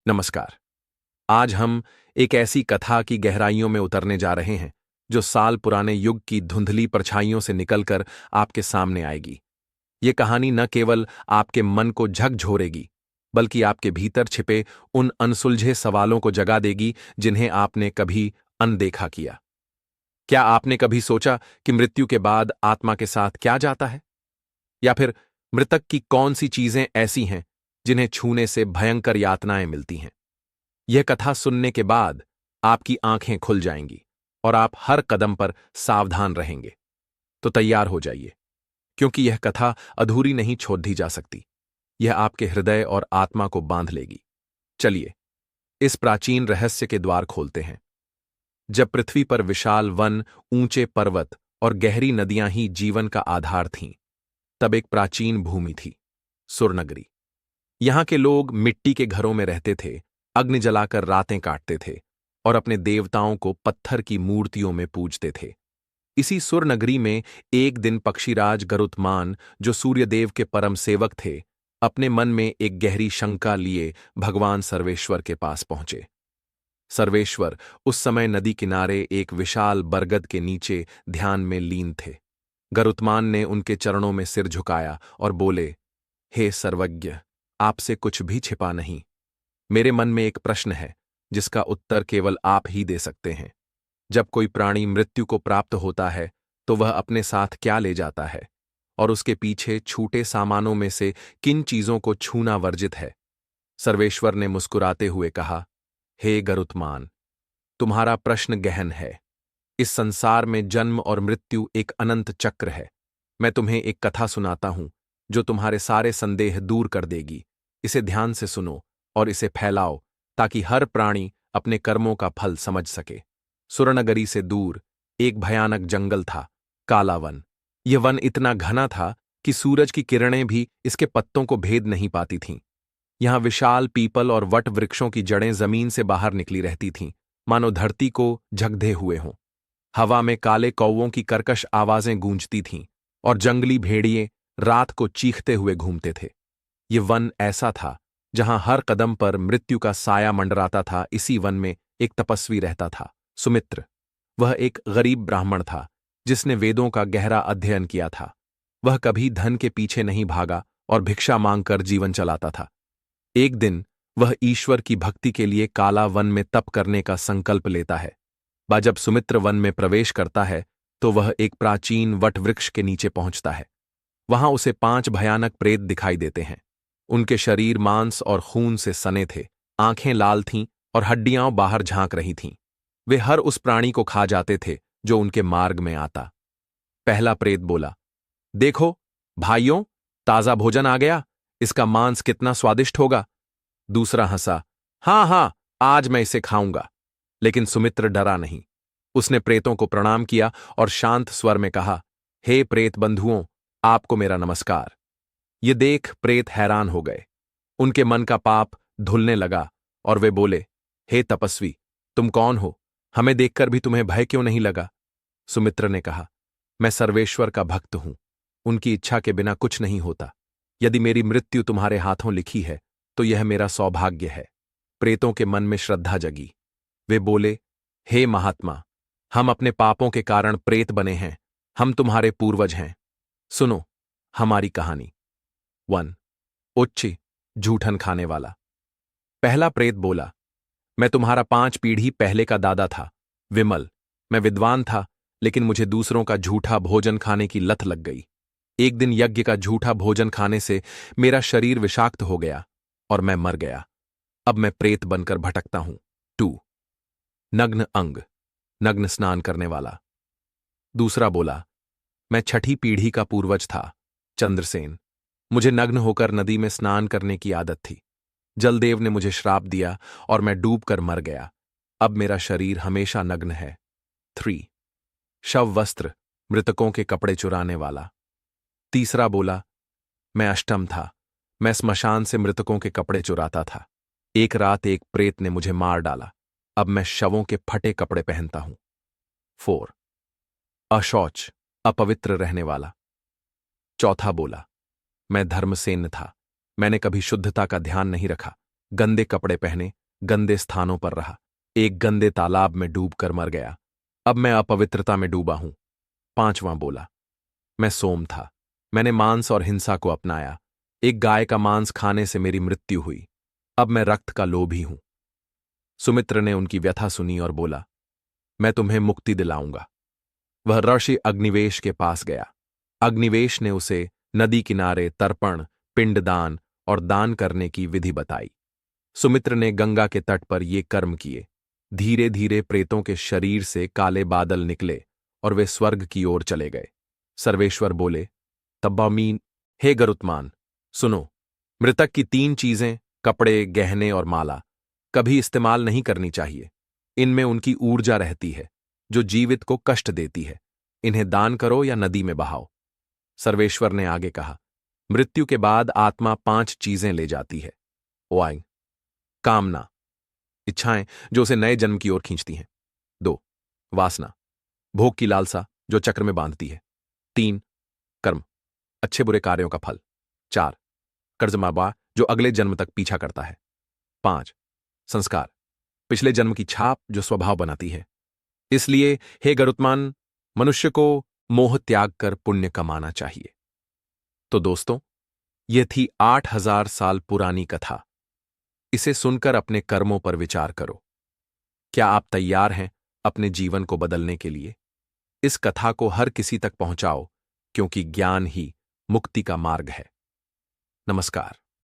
नमस्कार। आज हम एक ऐसी कथा की गहराइयों में उतरने जा रहे हैं जो साल पुराने युग की धुंधली परछाइयों से निकलकर आपके सामने आएगी। ये कहानी न केवल आपके मन को झकझोरेगी, बल्कि आपके भीतर छिपे उन अनसुलझे सवालों को जगा देगी जिन्हें आपने कभी अनदेखा किया। क्या आपने कभी सोचा कि मृत्यु के बाद आत्मा के साथ क्या जाता है? या फिर मृतक की कौन सी चीजें ऐसी हैं जिन्हें छूने से भयंकर यातनाएं मिलती हैं? यह कथा सुनने के बाद आपकी आंखें खुल जाएंगी और आप हर कदम पर सावधान रहेंगे। तो तैयार हो जाइए, क्योंकि यह कथा अधूरी नहीं छोड़ दी जा सकती। यह आपके हृदय और आत्मा को बांध लेगी। चलिए, इस प्राचीन रहस्य के द्वार खोलते हैं। जब पृथ्वी पर विशाल वन, ऊंचे पर्वत और गहरी नदियां ही जीवन का आधार थीं, तब एक प्राचीन भूमि थी, सुरनगरी। यहां के लोग मिट्टी के घरों में रहते थे, अग्नि जलाकर रातें काटते थे और अपने देवताओं को पत्थर की मूर्तियों में पूजते थे। इसी सुरनगरी में एक दिन पक्षीराज गरुत्मान, जो सूर्यदेव के परम सेवक थे, अपने मन में एक गहरी शंका लिए भगवान सर्वेश्वर के पास पहुंचे। सर्वेश्वर उस समय नदी किनारे एक विशाल बरगद के नीचे ध्यान में लीन थे। गरुत्मान ने उनके चरणों में सिर झुकाया और बोले, हे सर्वज्ञ, आपसे कुछ भी छिपा नहीं। मेरे मन में एक प्रश्न है जिसका उत्तर केवल आप ही दे सकते हैं। जब कोई प्राणी मृत्यु को प्राप्त होता है तो वह अपने साथ क्या ले जाता है, और उसके पीछे छूटे सामानों में से किन चीजों को छूना वर्जित है? सर्वेश्वर ने मुस्कुराते हुए कहा, हे गरुत्मान, तुम्हारा प्रश्न गहन है। इस संसार में जन्म और मृत्यु एक अनंत चक्र है। मैं तुम्हें एक कथा सुनाता हूं जो तुम्हारे सारे संदेह दूर कर देगी। इसे ध्यान से सुनो और इसे फैलाओ, ताकि हर प्राणी अपने कर्मों का फल समझ सके। सुरनगरी से दूर एक भयानक जंगल था, काला वन। यह वन इतना घना था कि सूरज की किरणें भी इसके पत्तों को भेद नहीं पाती थीं। यहां विशाल पीपल और वट वृक्षों की जड़ें जमीन से बाहर निकली रहती थीं, मानो धरती को झकझोरे हुए हों। हवा में काले कौवों की कर्कश आवाजें गूंजती थीं और जंगली भेड़िए रात को चीखते हुए घूमते थे। ये वन ऐसा था जहां हर कदम पर मृत्यु का साया मंडराता था। इसी वन में एक तपस्वी रहता था, सुमित्र। वह एक गरीब ब्राह्मण था जिसने वेदों का गहरा अध्ययन किया था। वह कभी धन के पीछे नहीं भागा और भिक्षा मांगकर जीवन चलाता था। एक दिन वह ईश्वर की भक्ति के लिए काला वन में तप करने का संकल्प लेता है। जब सुमित्र वन में प्रवेश करता है तो वह एक प्राचीन वट वृक्ष के नीचे पहुंचता है। वहां उसे 5 भयानक प्रेत दिखाई देते हैं। उनके शरीर मांस और खून से सने थे, आंखें लाल थीं और हड्डियां बाहर झांक रही थीं। वे हर उस प्राणी को खा जाते थे जो उनके मार्ग में आता। पहला प्रेत बोला, देखो भाइयों, ताजा भोजन आ गया, इसका मांस कितना स्वादिष्ट होगा। दूसरा हंसा, हाँ हाँ, आज मैं इसे खाऊंगा। लेकिन सुमित्र डरा नहीं। उसने प्रेतों को प्रणाम किया और शांत स्वर में कहा, हे प्रेत बंधुओं, आपको मेरा नमस्कार। ये देख प्रेत हैरान हो गए। उनके मन का पाप धुलने लगा और वे बोले, हे तपस्वी, तुम कौन हो? हमें देखकर भी तुम्हें भय क्यों नहीं लगा? सुमित्र ने कहा, मैं सर्वेश्वर का भक्त हूं। उनकी इच्छा के बिना कुछ नहीं होता। यदि मेरी मृत्यु तुम्हारे हाथों लिखी है तो यह मेरा सौभाग्य है। प्रेतों के मन में श्रद्धा जगी। वे बोले, हे महात्मा, हम अपने पापों के कारण प्रेत बने हैं। हम तुम्हारे पूर्वज हैं। सुनो हमारी कहानी। 1. उच्च जूठन खाने वाला। पहला प्रेत बोला, मैं तुम्हारा 5 पीढ़ी पहले का दादा था, विमल। मैं विद्वान था, लेकिन मुझे दूसरों का झूठा भोजन खाने की लत लग गई। एक दिन यज्ञ का झूठा भोजन खाने से मेरा शरीर विषाक्त हो गया और मैं मर गया। अब मैं प्रेत बनकर भटकता हूं। 2. नग्न अंग, नग्न स्नान करने वाला। दूसरा बोला, मैं 6ठी पीढ़ी का पूर्वज था, चंद्रसेन। मुझे नग्न होकर नदी में स्नान करने की आदत थी। जलदेव ने मुझे श्राप दिया और मैं डूबकर मर गया। अब मेरा शरीर हमेशा नग्न है। 3. शव वस्त्र, मृतकों के कपड़े चुराने वाला। तीसरा बोला, मैं अष्टम था। मैं स्मशान से मृतकों के कपड़े चुराता था। एक रात एक प्रेत ने मुझे मार डाला। अब मैं शवों के फटे कपड़े पहनता हूं। 4. अशौच, अपवित्र रहने वाला। चौथा बोला, मैं धर्मसेन था। मैंने कभी शुद्धता का ध्यान नहीं रखा, गंदे कपड़े पहने गंदे स्थानों पर रहा, एक गंदे तालाब में डूबकर मर गया। अब मैं अपवित्रता में डूबा हूं। पांचवां बोला, मैं सोम था। मैंने मांस और हिंसा को अपनाया। एक गाय का मांस खाने से मेरी मृत्यु हुई। अब मैं रक्त का लोभी हूं। सुमित्र ने उनकी व्यथा सुनी और बोला, मैं तुम्हें मुक्ति दिलाऊंगा। वह ऋषि अग्निवेश के पास गया। अग्निवेश ने उसे नदी किनारे तर्पण, पिंडदान और दान करने की विधि बताई। सुमित्र ने गंगा के तट पर ये कर्म किए। धीरे धीरे प्रेतों के शरीर से काले बादल निकले और वे स्वर्ग की ओर चले गए। सर्वेश्वर बोले, तब्बामीन, हे गरुत्मान, सुनो। मृतक की तीन चीजें, कपड़े, गहने और माला, कभी इस्तेमाल नहीं करनी चाहिए। इनमें उनकी ऊर्जा रहती है जो जीवित को कष्ट देती है। इन्हें दान करो या नदी में बहाओ। सर्वेश्वर ने आगे कहा, मृत्यु के बाद आत्मा 5 चीजें ले जाती है। ओआई, कामना, इच्छाएं जो उसे नए जन्म की ओर खींचती हैं। 2, वासना, भोग की लालसा जो चक्र में बांधती है। 3, कर्म, अच्छे बुरे कार्यों का फल। 4, कर्जमाबा जो अगले जन्म तक पीछा करता है। 5, संस्कार, पिछले जन्म की छाप जो स्वभाव बनाती है। इसलिए हे गरुत्मान, मनुष्य को मोह त्याग कर पुण्य कमाना चाहिए। तो दोस्तों, यह थी 8000 साल पुरानी कथा। इसे सुनकर अपने कर्मों पर विचार करो। क्या आप तैयार हैं अपने जीवन को बदलने के लिए? इस कथा को हर किसी तक पहुंचाओ, क्योंकि ज्ञान ही मुक्ति का मार्ग है। नमस्कार।